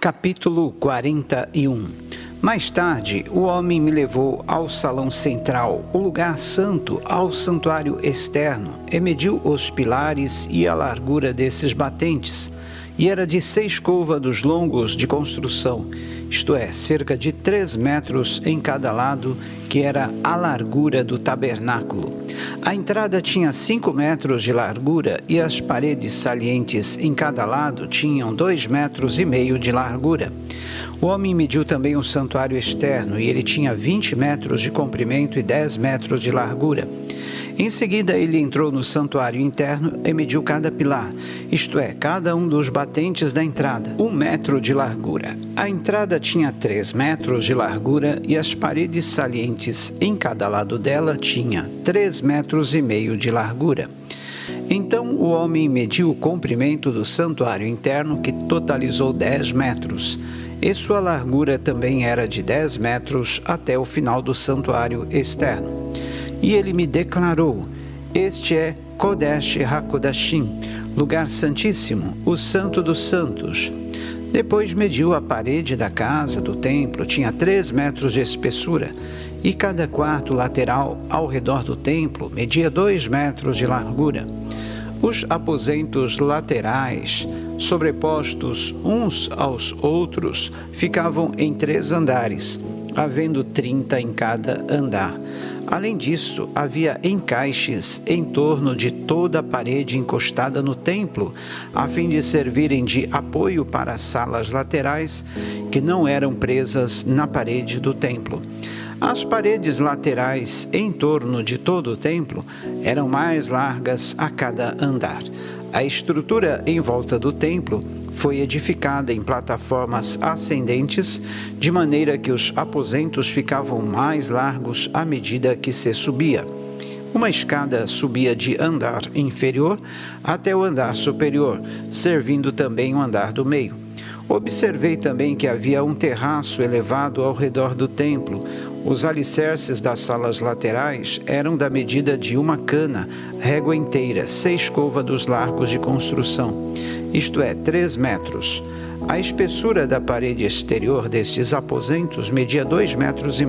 Capítulo 41. Mais tarde, o homem me levou ao salão central, o lugar santo, ao santuário externo, e mediu os pilares e a largura desses batentes, e era de 6 côvados longos de construção, isto é, cerca de 3 metros em cada lado, que era a largura do tabernáculo. A entrada tinha 5 metros de largura e as paredes salientes em cada lado tinham 2,5 metros de largura. O homem mediu também o santuário externo e ele tinha 20 metros de comprimento e 10 metros de largura. Em seguida, ele entrou no santuário interno e mediu cada pilar, isto é, cada um dos batentes da entrada, 1 metro de largura. A entrada tinha 3 metros de largura e as paredes salientes em cada lado dela tinha 3,5 metros de largura. Então o homem mediu o comprimento do santuário interno, que totalizou 10 metros, e sua largura também era de 10 metros até o final do santuário externo. E ele me declarou: este é Kodesh HaKodashim, lugar santíssimo, o santo dos santos. Depois mediu a parede da casa do templo, tinha 3 metros de espessura, e cada quarto lateral ao redor do templo media 2 metros de largura. Os aposentos laterais, sobrepostos uns aos outros, ficavam em 3 andares, havendo 30 em cada andar. Além disso, havia encaixes em torno de toda a parede encostada no templo, a fim de servirem de apoio para as salas laterais que não eram presas na parede do templo. As paredes laterais em torno de todo o templo eram mais largas a cada andar. A estrutura em volta do templo foi edificada em plataformas ascendentes, de maneira que os aposentos ficavam mais largos à medida que se subia. Uma escada subia de andar inferior até o andar superior, servindo também o andar do meio. Observei também que havia um terraço elevado ao redor do templo. Os alicerces das salas laterais eram da medida de uma cana, régua inteira, 6 côvados largos de construção, isto é, 3 metros. A espessura da parede exterior destes aposentos media 2,5 metros.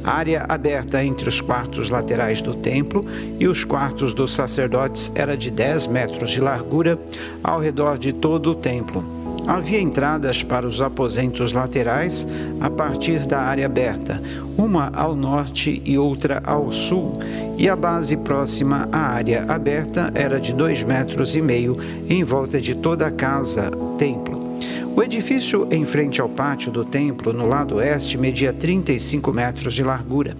A área aberta entre os quartos laterais do templo e os quartos dos sacerdotes era de 10 metros de largura ao redor de todo o templo. Havia entradas para os aposentos laterais a partir da área aberta, uma ao norte e outra ao sul, e a base próxima à área aberta era de 2,5 metros em volta de toda a casa-templo. O edifício em frente ao pátio do templo, no lado oeste, media 35 metros de largura.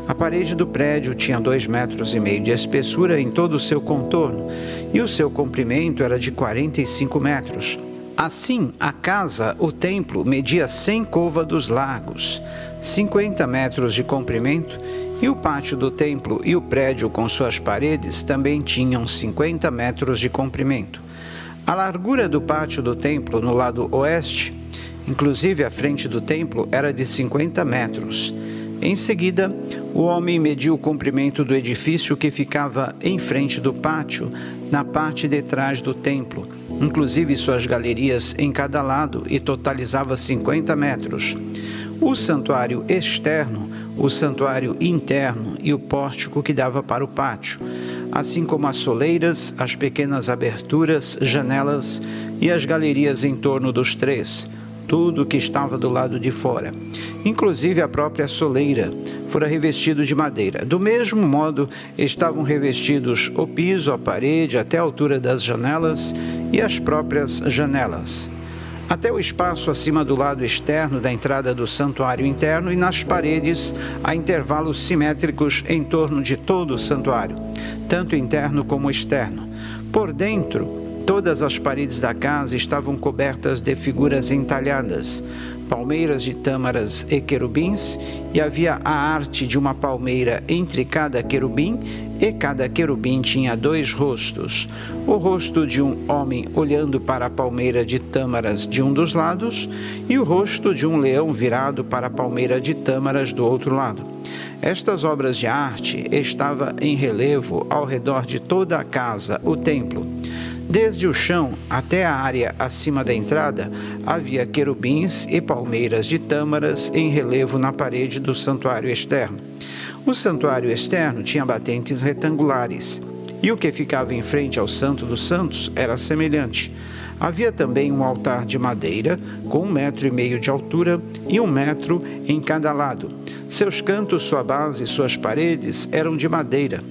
A parede do prédio tinha 2,5 metros de espessura em todo o seu contorno, e o seu comprimento era de 45 metros. Assim, a casa, o templo, media 100 côvados largos, 50 metros de comprimento, e o pátio do templo e o prédio com suas paredes também tinham 50 metros de comprimento. A largura do pátio do templo no lado oeste, inclusive à frente do templo, era de 50 metros. Em seguida, o homem mediu o comprimento do edifício que ficava em frente do pátio, na parte de trás do templo, inclusive suas galerias em cada lado, e totalizava 50 metros. O santuário externo, o santuário interno e o pórtico que dava para o pátio, assim como as soleiras, as pequenas aberturas, janelas e as galerias em torno dos 3, tudo que estava do lado de fora, inclusive a própria soleira, fora revestido de madeira. Do mesmo modo, estavam revestidos o piso, a parede, até a altura das janelas e as próprias janelas, até o espaço acima do lado externo da entrada do santuário interno, e nas paredes há intervalos simétricos em torno de todo o santuário, tanto interno como externo. Por dentro, todas as paredes da casa estavam cobertas de figuras entalhadas, palmeiras de tâmaras e querubins, e havia a arte de uma palmeira entre cada querubim, e cada querubim tinha 2 rostos, o rosto de um homem olhando para a palmeira de tâmaras de um dos lados, e o rosto de um leão virado para a palmeira de tâmaras do outro lado. Estas obras de arte estavam em relevo ao redor de toda a casa, o templo. Desde o chão até a área acima da entrada, havia querubins e palmeiras de tâmaras em relevo na parede do santuário externo. O santuário externo tinha batentes retangulares, e o que ficava em frente ao Santo dos Santos era semelhante. Havia também um altar de madeira, com 1,5 metros de altura e 1 metro em cada lado. Seus cantos, sua base e suas paredes eram de madeira.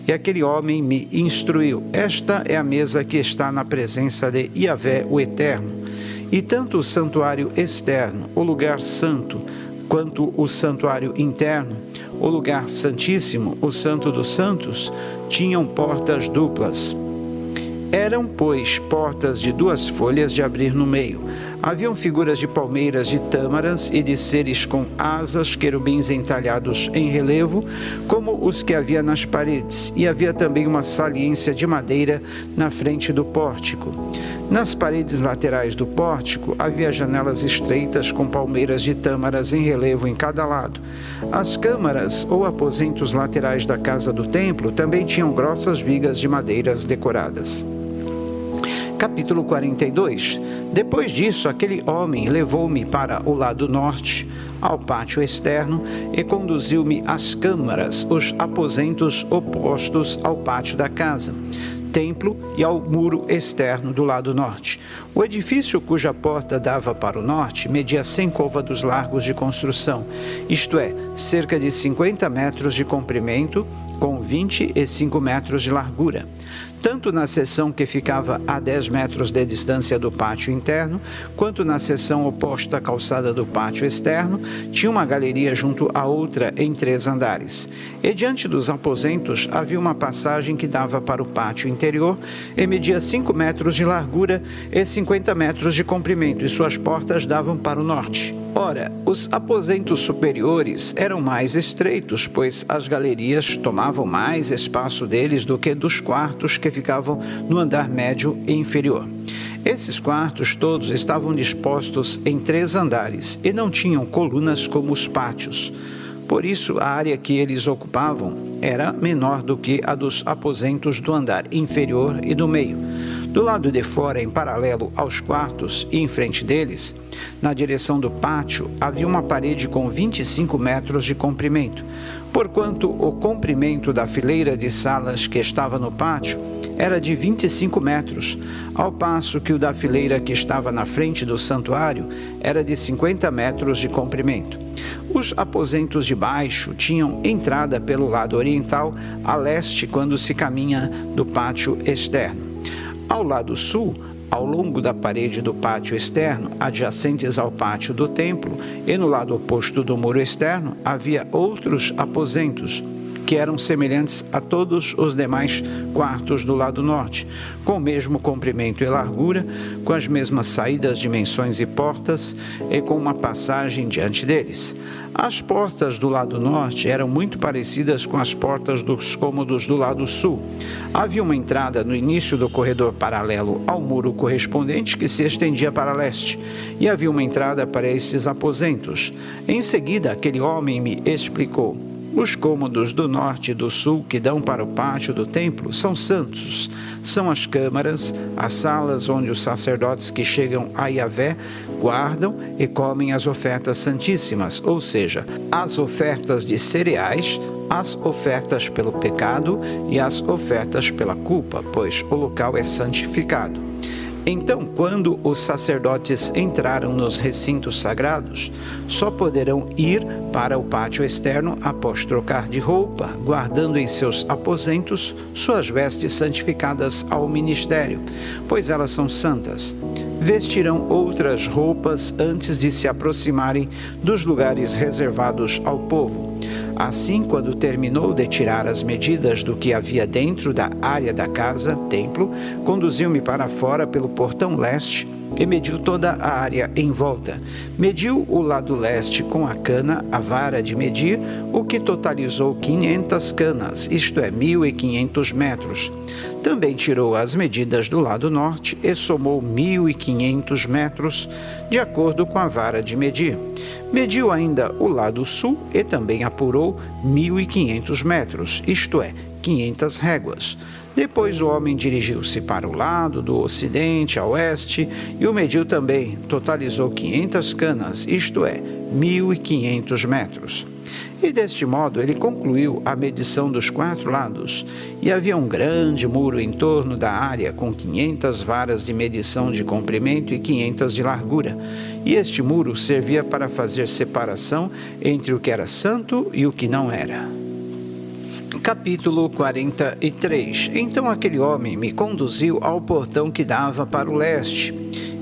E aquele homem me instruiu: esta é a mesa que está na presença de Yahvé, o Eterno. E tanto o santuário externo, o lugar santo, quanto o santuário interno, o lugar santíssimo, o Santo dos Santos, tinham portas duplas. Eram, pois, portas de 2 folhas de abrir no meio. Haviam figuras de palmeiras de tâmaras e de seres com asas, querubins entalhados em relevo, como os que havia nas paredes, e havia também uma saliência de madeira na frente do pórtico. Nas paredes laterais do pórtico havia janelas estreitas com palmeiras de tâmaras em relevo em cada lado. As câmaras ou aposentos laterais da casa do templo também tinham grossas vigas de madeiras decoradas. Capítulo 42. Depois disso, aquele homem levou-me para o lado norte, ao pátio externo, e conduziu-me às câmaras, os aposentos opostos ao pátio da casa, templo e ao muro externo do lado norte. O edifício cuja porta dava para o norte media 100 côvados largos de construção, isto é, cerca de 50 metros de comprimento, com 25 metros de largura. Tanto na seção que ficava a 10 metros de distância do pátio interno, quanto na seção oposta à calçada do pátio externo, tinha uma galeria junto à outra em 3 andares. E diante dos aposentos havia uma passagem que dava para o pátio interior e media 5 metros de largura e 50 metros de comprimento, e suas portas davam para o norte. Ora, os aposentos superiores eram mais estreitos, pois as galerias tomavam mais espaço deles do que dos quartos que ficavam no andar médio e inferior. Esses quartos todos estavam dispostos em 3 andares e não tinham colunas como os pátios. Por isso, a área que eles ocupavam era menor do que a dos aposentos do andar inferior e do meio. Do lado de fora, em paralelo aos quartos e em frente deles, na direção do pátio, havia uma parede com 25 metros de comprimento, porquanto o comprimento da fileira de salas que estava no pátio era de 25 metros, ao passo que o da fileira que estava na frente do santuário era de 50 metros de comprimento. Os aposentos de baixo tinham entrada pelo lado oriental a leste quando se caminha do pátio externo. Ao lado sul, ao longo da parede do pátio externo, adjacentes ao pátio do templo, e no lado oposto do muro externo, havia outros aposentos, que eram semelhantes a todos os demais quartos do lado norte, com o mesmo comprimento e largura, com as mesmas saídas, dimensões e portas, e com uma passagem diante deles. As portas do lado norte eram muito parecidas com as portas dos cômodos do lado sul. Havia uma entrada no início do corredor paralelo ao muro correspondente que se estendia para leste, e havia uma entrada para estes aposentos. Em seguida, aquele homem me explicou: os cômodos do norte e do sul que dão para o pátio do templo são santos. São as câmaras, as salas onde os sacerdotes que chegam a Yahvé guardam e comem as ofertas santíssimas, ou seja, as ofertas de cereais, as ofertas pelo pecado e as ofertas pela culpa, pois o local é santificado. Então, quando os sacerdotes entraram nos recintos sagrados, só poderão ir para o pátio externo após trocar de roupa, guardando em seus aposentos suas vestes santificadas ao ministério, pois elas são santas. Vestirão outras roupas antes de se aproximarem dos lugares reservados ao povo. Assim, quando terminou de tirar as medidas do que havia dentro da área da casa, templo, conduziu-me para fora pelo portão leste e mediu toda a área em volta. Mediu o lado leste com a cana, a vara de medir, o que totalizou 500 canas, isto é, 1.500 metros. Também tirou as medidas do lado norte e somou 1.500 metros, de acordo com a vara de medir. Mediu ainda o lado sul e também apurou 1.500 metros, isto é, 500 réguas. Depois o homem dirigiu-se para o lado do ocidente, a oeste, e o mediu também. Totalizou 500 canas, isto é, 1.500 metros. E deste modo ele concluiu a medição dos 4 lados, e havia um grande muro em torno da área com 500 varas de medição de comprimento e 500 de largura. E este muro servia para fazer separação entre o que era santo e o que não era. Capítulo 43. Então aquele homem me conduziu ao portão que dava para o leste,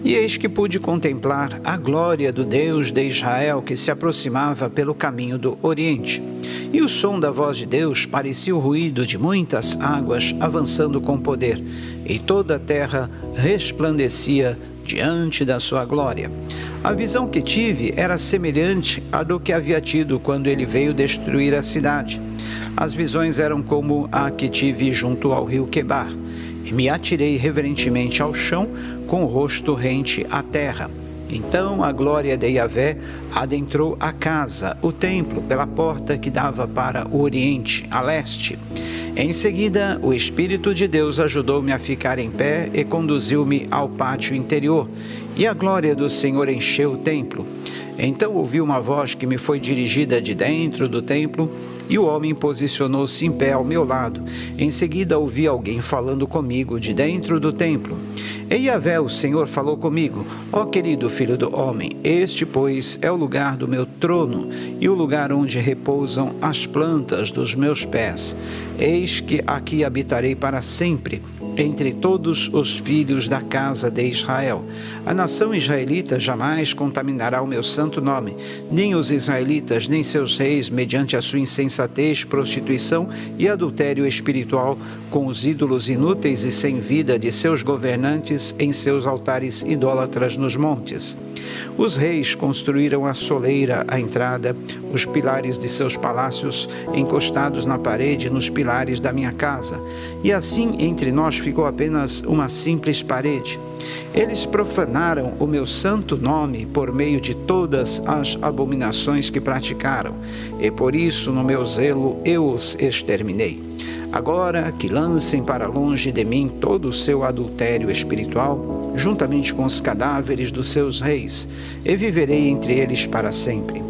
e eis que pude contemplar a glória do Deus de Israel que se aproximava pelo caminho do Oriente. E o som da voz de Deus parecia o ruído de muitas águas avançando com poder, e toda a terra resplandecia diante da sua glória. A visão que tive era semelhante à do que havia tido quando ele veio destruir a cidade. As visões eram como a que tive junto ao rio Quebar, e me atirei reverentemente ao chão, com o rosto rente à terra. Então a glória de Yahvé adentrou a casa, o templo, pela porta que dava para o oriente, a leste. Em seguida, o Espírito de Deus ajudou-me a ficar em pé e conduziu-me ao pátio interior, e a glória do Senhor encheu o templo. Então ouvi uma voz que me foi dirigida de dentro do templo, e o homem posicionou-se em pé ao meu lado. Em seguida ouvi alguém falando comigo de dentro do templo. E Yahvé, o Senhor, falou comigo: ó querido filho do homem, este, pois, é o lugar do meu trono e o lugar onde repousam as plantas dos meus pés. Eis que aqui habitarei para sempre, entre todos os filhos da casa de Israel. A nação israelita jamais contaminará o meu santo nome, nem os israelitas, nem seus reis, mediante a sua insensatez, prostituição e adultério espiritual com os ídolos inúteis e sem vida de seus governantes em seus altares idólatras nos montes. Os reis construíram a soleira à entrada, os pilares de seus palácios encostados na parede nos pilares da minha casa, e assim entre nós ficou apenas uma simples parede. Eles profanaram o meu santo nome por meio de todas as abominações que praticaram, e por isso no meu zelo eu os exterminei. Agora que lancem para longe de mim todo o seu adultério espiritual, juntamente com os cadáveres dos seus reis, e viverei entre eles para sempre.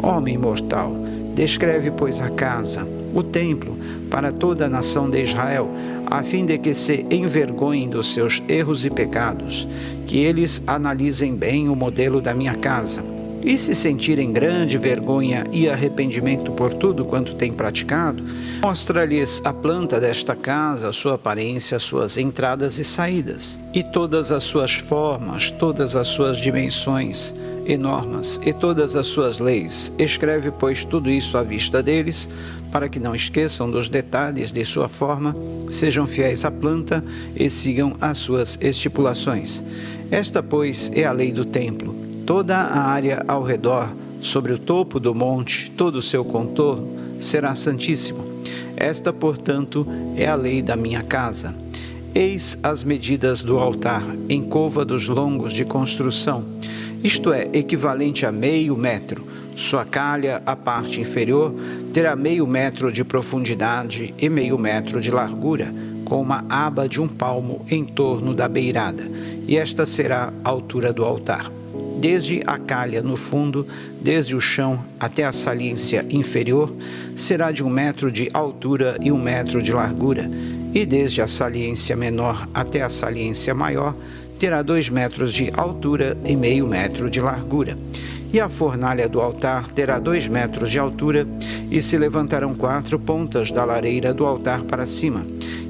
Homem mortal, descreve, pois, a casa, o templo, para toda a nação de Israel, a fim de que se envergonhem dos seus erros e pecados, que eles analisem bem o modelo da minha casa, e se sentirem grande vergonha e arrependimento por tudo quanto têm praticado, mostra-lhes a planta desta casa, sua aparência, suas entradas e saídas, e todas as suas formas, todas as suas dimensões e normas, e todas as suas leis. Escreve, pois, tudo isso à vista deles, para que não esqueçam dos detalhes de sua forma, sejam fiéis à planta e sigam as suas estipulações. Esta, pois, é a lei do templo. Toda a área ao redor, sobre o topo do monte, todo o seu contorno, será santíssimo. Esta, portanto, é a lei da minha casa. Eis as medidas do altar, em côvados longos de construção, isto é, equivalente a 0,5 metro. Sua calha, a parte inferior, terá 0,5 metro de profundidade e 0,5 metro de largura, com uma aba de 1 palmo em torno da beirada, e esta será a altura do altar. Desde a calha no fundo, desde o chão até a saliência inferior, será de 1 metro de altura e 1 metro de largura, e desde a saliência menor até a saliência maior, terá 2 metros de altura e 0,5 metro de largura. E a fornalha do altar terá 2 metros de altura, e se levantarão 4 pontas da lareira do altar para cima.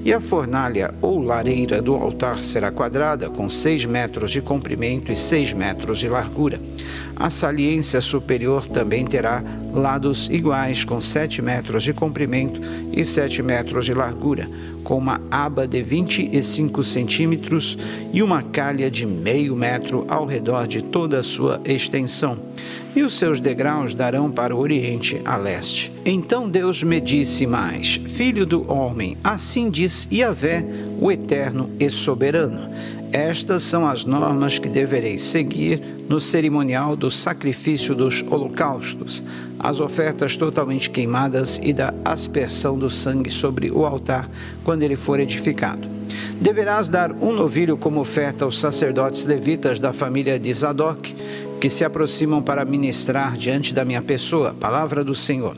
E a fornalha ou lareira do altar será quadrada, com 6 metros de comprimento e 6 metros de largura. A saliência superior também terá lados iguais, com 7 metros de comprimento e 7 metros de largura, com uma aba de 25 centímetros e uma calha de 0,5 metro ao redor de toda a sua extensão. E os seus degraus darão para o oriente a leste. Então Deus me disse mais: Filho do homem, assim diz Yahvé, o eterno e soberano: Estas são as normas que devereis seguir no cerimonial do sacrifício dos holocaustos, as ofertas totalmente queimadas e da aspersão do sangue sobre o altar quando ele for edificado. Deverás dar um novilho como oferta aos sacerdotes levitas da família de Zadok, que se aproximam para ministrar diante da minha pessoa, palavra do Senhor.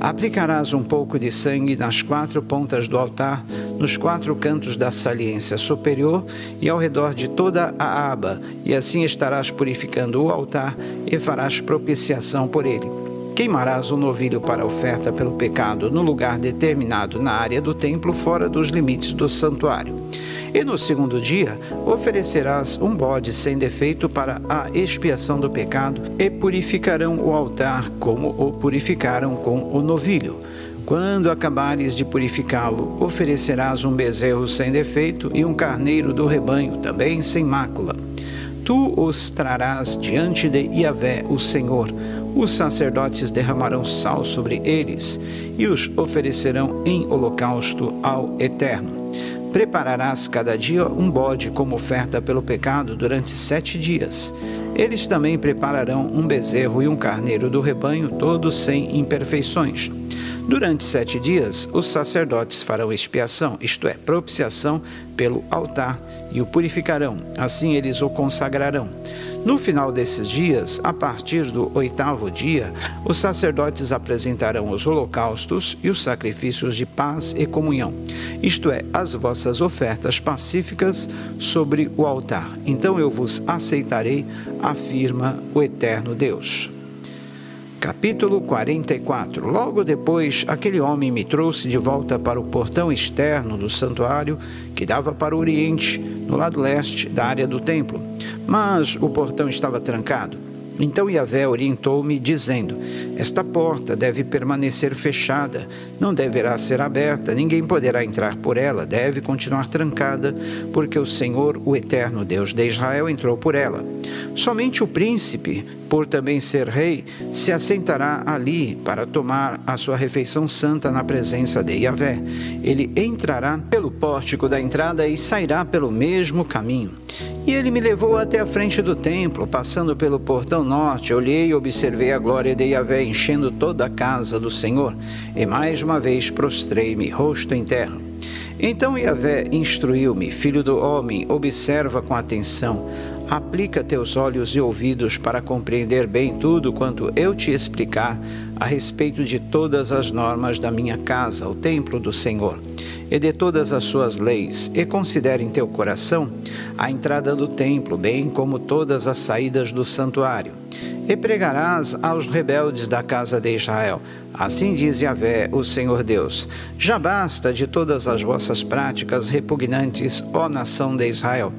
Aplicarás um pouco de sangue nas 4 pontas do altar, nos 4 cantos da saliência superior e ao redor de toda a aba, e assim estarás purificando o altar e farás propiciação por ele. Queimarás o novilho para oferta pelo pecado no lugar determinado na área do templo, fora dos limites do santuário. E no 2º dia, oferecerás um bode sem defeito para a expiação do pecado, e purificarão o altar como o purificaram com o novilho. Quando acabares de purificá-lo, oferecerás um bezerro sem defeito e um carneiro do rebanho, também sem mácula. Tu os trarás diante de Yahvé, o Senhor. Os sacerdotes derramarão sal sobre eles e os oferecerão em holocausto ao Eterno. Prepararás cada dia um bode como oferta pelo pecado durante 7 dias. Eles também prepararão um bezerro e um carneiro do rebanho, todos sem imperfeições. Durante 7 dias, os sacerdotes farão expiação, isto é, propiciação pelo altar, e o purificarão, assim eles o consagrarão. No final desses dias, a partir do 8º dia, os sacerdotes apresentarão os holocaustos e os sacrifícios de paz e comunhão, isto é, as vossas ofertas pacíficas sobre o altar. Então eu vos aceitarei, afirma o Eterno Deus. Capítulo 44. Logo depois, aquele homem me trouxe de volta para o portão externo do santuário, que dava para o oriente, no lado leste da área do templo. Mas o portão estava trancado. Então Yahvé orientou-me, dizendo: esta porta deve permanecer fechada, não deverá ser aberta, ninguém poderá entrar por ela, deve continuar trancada, porque o Senhor, o Eterno Deus de Israel, entrou por ela. Somente o príncipe, por também ser rei, se assentará ali para tomar a sua refeição santa na presença de Yahvé. Ele entrará pelo pórtico da entrada e sairá pelo mesmo caminho. E ele me levou até a frente do templo, passando pelo portão norte. Olhei e observei a glória de Yahvé enchendo toda a casa do Senhor, e mais uma vez prostrei-me, rosto em terra. Então Yahvé instruiu-me: filho do homem, observa com atenção. Aplica teus olhos e ouvidos para compreender bem tudo quanto eu te explicar a respeito de todas as normas da minha casa, o templo do Senhor, e de todas as suas leis, e considere em teu coração a entrada do templo, bem como todas as saídas do santuário. E pregarás aos rebeldes da casa de Israel: assim diz Yahvé, o Senhor Deus: já basta de todas as vossas práticas repugnantes, ó nação de Israel.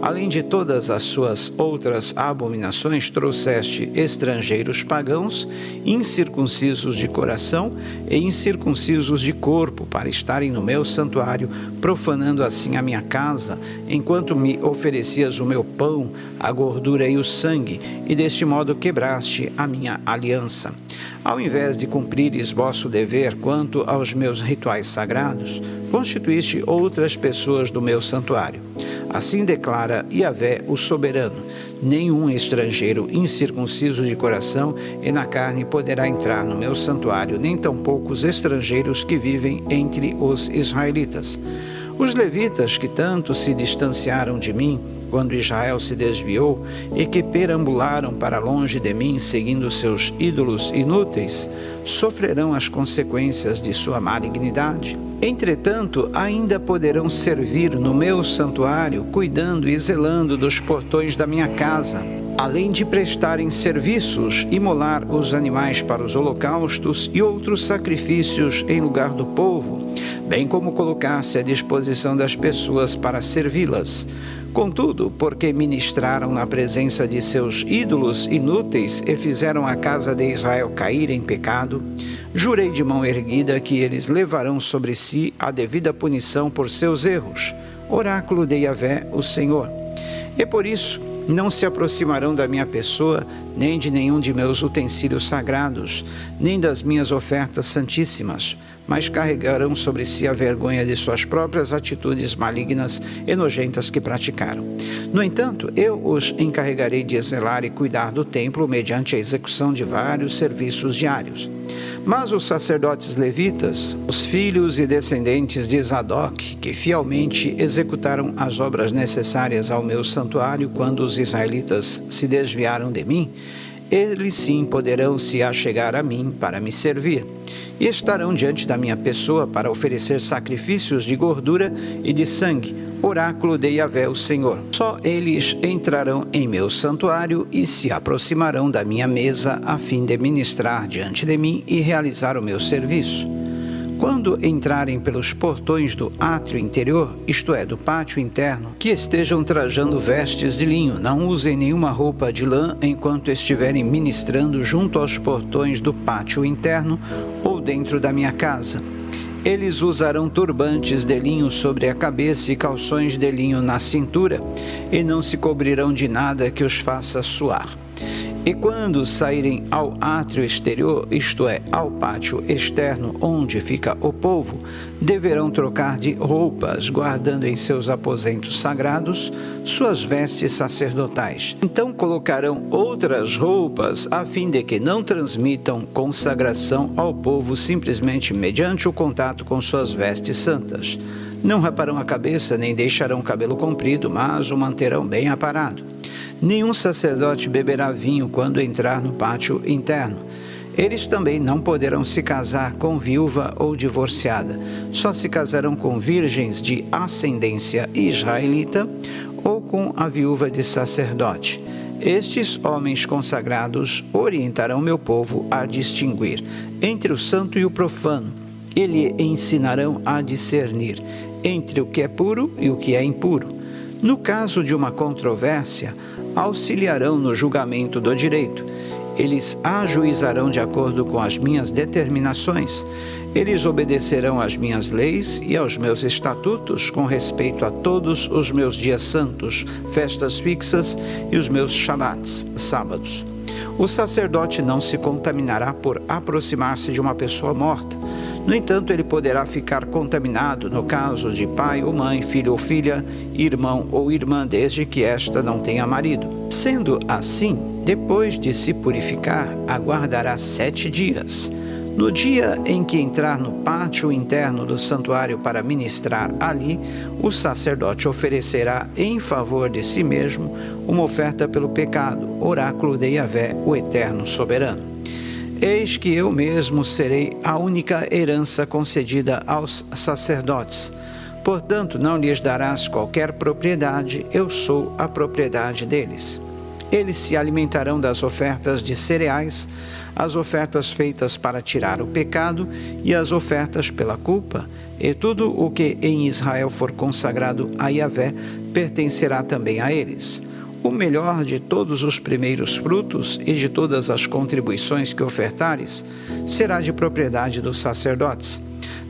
Além de todas as suas outras abominações, trouxeste estrangeiros pagãos, incircuncisos de coração e incircuncisos de corpo, para estarem no meu santuário, profanando assim a minha casa, enquanto me oferecias o meu pão, a gordura e o sangue, e deste modo quebraste a minha aliança. Ao invés de cumprires vosso dever quanto aos meus rituais sagrados, constituíste outras pessoas do meu santuário. Assim declara Yahvé, o soberano: nenhum estrangeiro incircunciso de coração e na carne poderá entrar no meu santuário, nem tampouco os estrangeiros que vivem entre os israelitas. Os levitas, que tanto se distanciaram de mim quando Israel se desviou, e que perambularam para longe de mim, seguindo seus ídolos inúteis, sofrerão as consequências de sua malignidade. Entretanto, ainda poderão servir no meu santuário, cuidando e zelando dos portões da minha casa, além de prestarem serviços, imolar os animais para os holocaustos e outros sacrifícios em lugar do povo, bem como colocar-se à disposição das pessoas para servi-las. Contudo, porque ministraram na presença de seus ídolos inúteis e fizeram a casa de Israel cair em pecado, jurei de mão erguida que eles levarão sobre si a devida punição por seus erros. Oráculo de Yahvé, o Senhor. E por isso, Não se aproximarão da minha pessoa, nem de nenhum de meus utensílios sagrados, nem das minhas ofertas santíssimas, mas carregarão sobre si a vergonha de suas próprias atitudes malignas e nojentas que praticaram. No entanto, eu os encarregarei de zelar e cuidar do templo mediante a execução de vários serviços diários. Mas os sacerdotes levitas, os filhos e descendentes de Zadok, que fielmente executaram as obras necessárias ao meu santuário quando os israelitas se desviaram de mim, eles sim poderão se achegar a mim para me servir, e estarão diante da minha pessoa para oferecer sacrifícios de gordura e de sangue, oráculo de Yahvé, o Senhor. Só eles entrarão em meu santuário e se aproximarão da minha mesa a fim de ministrar diante de mim e realizar o meu serviço. Quando entrarem pelos portões do átrio interior, isto é, do pátio interno, que estejam trajando vestes de linho, não usem nenhuma roupa de lã enquanto estiverem ministrando junto aos portões do pátio interno ou dentro da minha casa. Eles usarão turbantes de linho sobre a cabeça e calções de linho na cintura, e não se cobrirão de nada que os faça suar. E quando saírem ao átrio exterior, isto é, ao pátio externo onde fica o povo, deverão trocar de roupas, guardando em seus aposentos sagrados suas vestes sacerdotais. Então colocarão outras roupas, a fim de que não transmitam consagração ao povo simplesmente mediante o contato com suas vestes santas. Não raparão a cabeça, nem deixarão o cabelo comprido, mas o manterão bem aparado. Nenhum sacerdote beberá vinho quando entrar no pátio interno. Eles também não poderão se casar com viúva ou divorciada. Só se casarão com virgens de ascendência israelita ou com a viúva de sacerdote. Estes homens consagrados orientarão meu povo a distinguir entre o santo e o profano, e lhe ensinarão a discernir entre o que é puro e o que é impuro. No caso de uma controvérsia, auxiliarão no julgamento do direito. Eles ajuizarão de acordo com as minhas determinações. Eles obedecerão às minhas leis e aos meus estatutos com respeito a todos os meus dias santos, festas fixas e os meus shabats, sábados. O sacerdote não se contaminará por aproximar-se de uma pessoa morta. No entanto, ele poderá ficar contaminado no caso de pai ou mãe, filho ou filha, irmão ou irmã, desde que esta não tenha marido. Sendo assim, depois de se purificar, aguardará 7 dias. No dia em que entrar no pátio interno do santuário para ministrar ali, o sacerdote oferecerá em favor de si mesmo uma oferta pelo pecado, oráculo de Yahvé, o Eterno Soberano. Eis que eu mesmo serei a única herança concedida aos sacerdotes. Portanto, não lhes darás qualquer propriedade, eu sou a propriedade deles. Eles se alimentarão das ofertas de cereais, as ofertas feitas para tirar o pecado e as ofertas pela culpa, e tudo o que em Israel for consagrado a Yahvé pertencerá também a eles. O melhor de todos os primeiros frutos e de todas as contribuições que ofertares será de propriedade dos sacerdotes.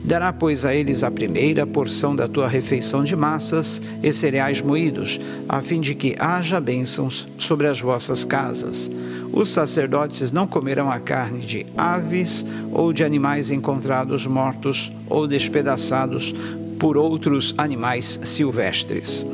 Dará, pois, a eles a primeira porção da tua refeição de massas e cereais moídos, a fim de que haja bênçãos sobre as vossas casas. Os sacerdotes não comerão a carne de aves ou de animais encontrados mortos ou despedaçados por outros animais silvestres.